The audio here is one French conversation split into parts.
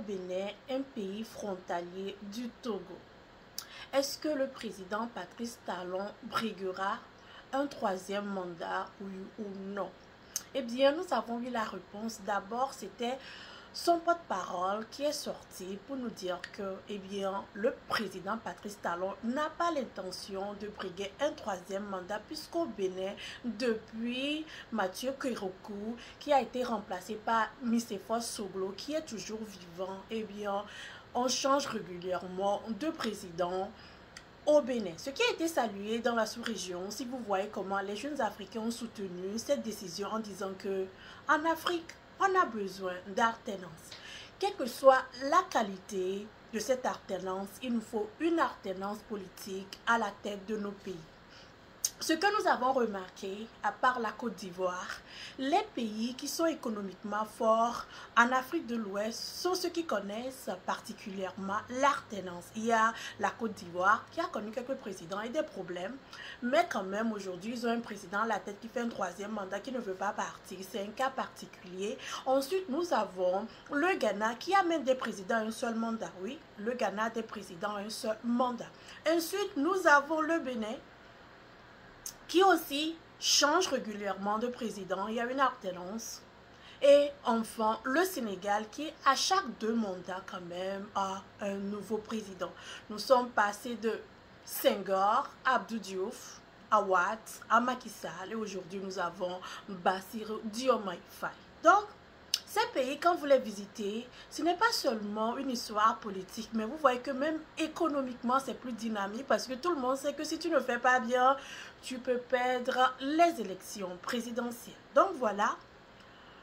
Bénin, un pays frontalier du Togo. Est-ce que le président Patrice Talon briguera un troisième mandat, oui ou non? Eh bien, nous avons eu la réponse. D'abord, c'était son porte-parole qui est sorti pour nous dire que, eh bien, le président Patrice Talon n'a pas l'intention de briguer un troisième mandat puisqu'au Bénin, depuis Mathieu Kérokou, qui a été remplacé par Micéphore Soglo, qui est toujours vivant, eh bien, on change régulièrement de président au Bénin. Ce qui a été salué dans la sous-région, si vous voyez comment les jeunes Africains ont soutenu cette décision en disant que en Afrique, on a besoin d'alternance. Quelle que soit la qualité de cette alternance, il nous faut une alternance politique à la tête de nos pays. Ce que nous avons remarqué, à part la Côte d'Ivoire, les pays qui sont économiquement forts en Afrique de l'Ouest sont ceux qui connaissent particulièrement l'alternance. Il y a la Côte d'Ivoire qui a connu quelques présidents et des problèmes, mais quand même aujourd'hui ils ont un président à la tête qui fait un troisième mandat qui ne veut pas partir. C'est un cas particulier. Ensuite, nous avons le Ghana qui amène des présidents à un seul mandat. Oui, le Ghana a des présidents à un seul mandat. Ensuite, nous avons le Bénin qui aussi change régulièrement de président. Il y a une alternance. Et enfin, le Sénégal qui, à chaque 2 mandats quand même, a un nouveau président. Nous sommes passés de Senghor, Abdou Diouf, à Wade, à Macky Sall, et aujourd'hui nous avons Bassirou Diomaye Faye. Donc, ces pays, quand vous les visitez, ce n'est pas seulement une histoire politique, mais vous voyez que même économiquement, c'est plus dynamique parce que tout le monde sait que si tu ne fais pas bien, tu peux perdre les élections présidentielles. Donc voilà,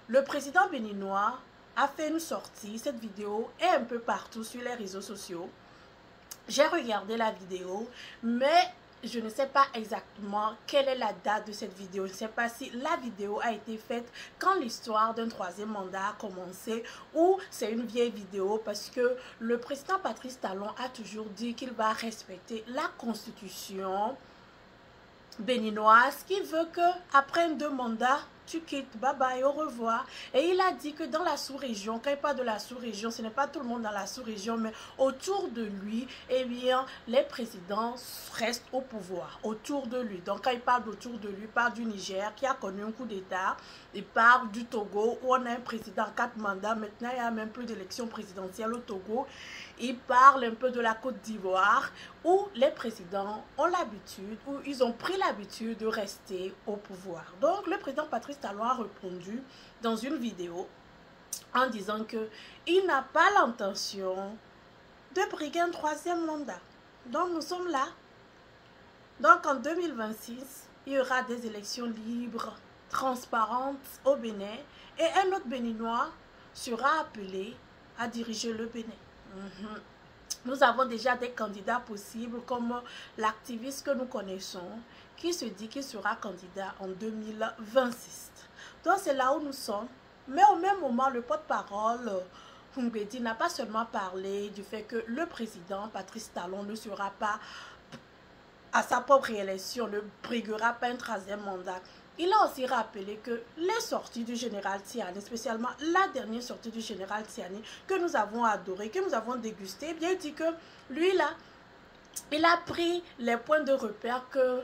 le président béninois a fait une sortie. Cette vidéo est un peu partout sur les réseaux sociaux. J'ai regardé la vidéo, mais je ne sais pas exactement quelle est la date de cette vidéo. Je ne sais pas si la vidéo a été faite quand l'histoire d'un troisième mandat a commencé ou c'est une vieille vidéo parce que le président Patrice Talon a toujours dit qu'il va respecter la constitution béninoise qui veut que après 2 mandats, tu quittes, bye bye, au revoir. Et il a dit que dans la sous-région, quand il parle de la sous-région, ce n'est pas tout le monde dans la sous-région, mais autour de lui, eh bien, les présidents restent au pouvoir, autour de lui. Donc, quand il parle d'autour de lui, il parle du Niger, qui a connu un coup d'État, il parle du Togo, où on a un président à 4 mandats, maintenant, il n'y a même plus d'élection présidentielle au Togo. Il parle un peu de la Côte d'Ivoire, où les présidents ont l'habitude, où ils ont pris l'habitude de rester au pouvoir. Donc, le président Patrice Talon a répondu dans une vidéo en disant qu'il n'a pas l'intention de briguer un troisième mandat. Donc, nous sommes là. Donc, en 2026, il y aura des élections libres, transparentes au Bénin et un autre Béninois sera appelé à diriger le Bénin. Nous avons déjà des candidats possibles comme l'activiste que nous connaissons qui se dit qu'il sera candidat en 2026. Donc c'est là où nous sommes. Mais au même moment, le porte-parole Humbedi n'a pas seulement parlé du fait que le président Patrice Talon ne sera pas à sa propre réélection, ne briguera pas un troisième mandat. Il a aussi rappelé que les sorties du général Tiani, spécialement la dernière sortie du général Tiani, que nous avons adoré, que nous avons dégusté, bien il dit que lui là, il a pris les points de repère que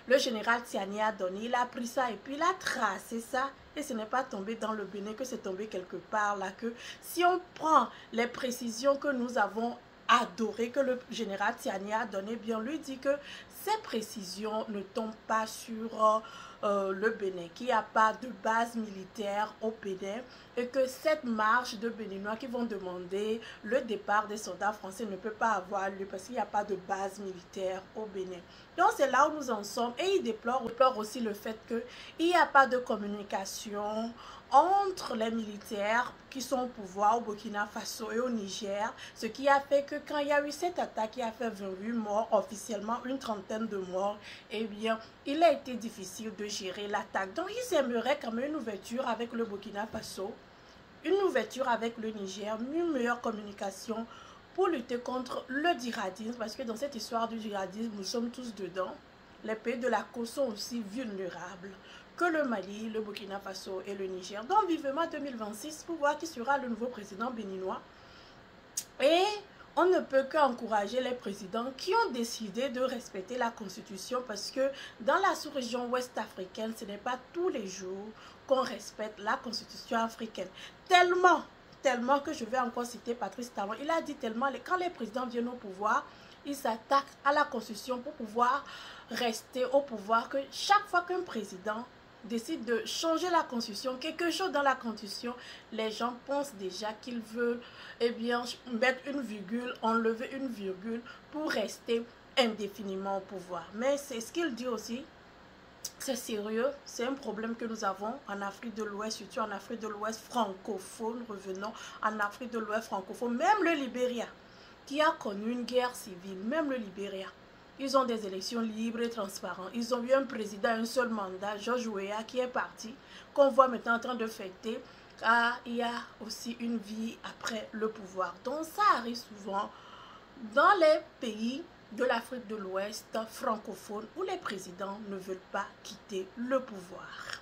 le général Tiani a donné, il a pris ça et puis il a tracé ça et ce n'est pas tombé dans le Bénin, que c'est tombé quelque part là, que si on prend les précisions que nous avons adoré que le général Tiani a donné, bien lui dit que ces précisions ne tombent pas sur le Bénin, qu'il n'y a pas de base militaire au Bénin et que cette marche de Béninois qui vont demander le départ des soldats français ne peut pas avoir lieu parce qu'il n'y a pas de base militaire au Bénin. Donc c'est là où nous en sommes et il déplore aussi le fait qu'il n'y a pas de communication entre les militaires qui sont au pouvoir au Burkina Faso et au Niger, ce qui a fait que quand il y a eu cette attaque qui a fait 28 morts, officiellement une trentaine de morts, eh bien, il a été difficile de gérer l'attaque. Donc, ils aimeraient quand même une ouverture avec le Burkina Faso, une ouverture avec le Niger, une meilleure communication pour lutter contre le djihadisme, parce que dans cette histoire du djihadisme, nous sommes tous dedans. Les pays de la côte sont aussi vulnérables que le Mali, le Burkina Faso et le Niger. Donc vivement 2026 pour voir qui sera le nouveau président béninois. Et on ne peut qu'encourager les présidents qui ont décidé de respecter la Constitution parce que dans la sous-région ouest africaine, ce n'est pas tous les jours qu'on respecte la Constitution africaine. Tellement que je vais encore citer Patrice Talon. Il a dit tellement, quand les présidents viennent au pouvoir, ils s'attaquent à la Constitution pour pouvoir rester au pouvoir, que chaque fois qu'un président décide de changer la Constitution, quelque chose dans la Constitution, les gens pensent déjà qu'ils veulent mettre une virgule, enlever une virgule pour rester indéfiniment au pouvoir. Mais c'est ce qu'il dit aussi, c'est sérieux, c'est un problème que nous avons en Afrique de l'Ouest, surtout en Afrique de l'Ouest francophone, revenons en Afrique de l'Ouest francophone, même le Libéria, qui a connu une guerre civile, même le Libéria. Ils ont des élections libres et transparentes. Ils ont eu un président, un seul mandat, George Weah, qui est parti, qu'on voit maintenant en train de fêter, car il y a aussi une vie après le pouvoir. Donc ça arrive souvent dans les pays de l'Afrique de l'Ouest francophone où les présidents ne veulent pas quitter le pouvoir.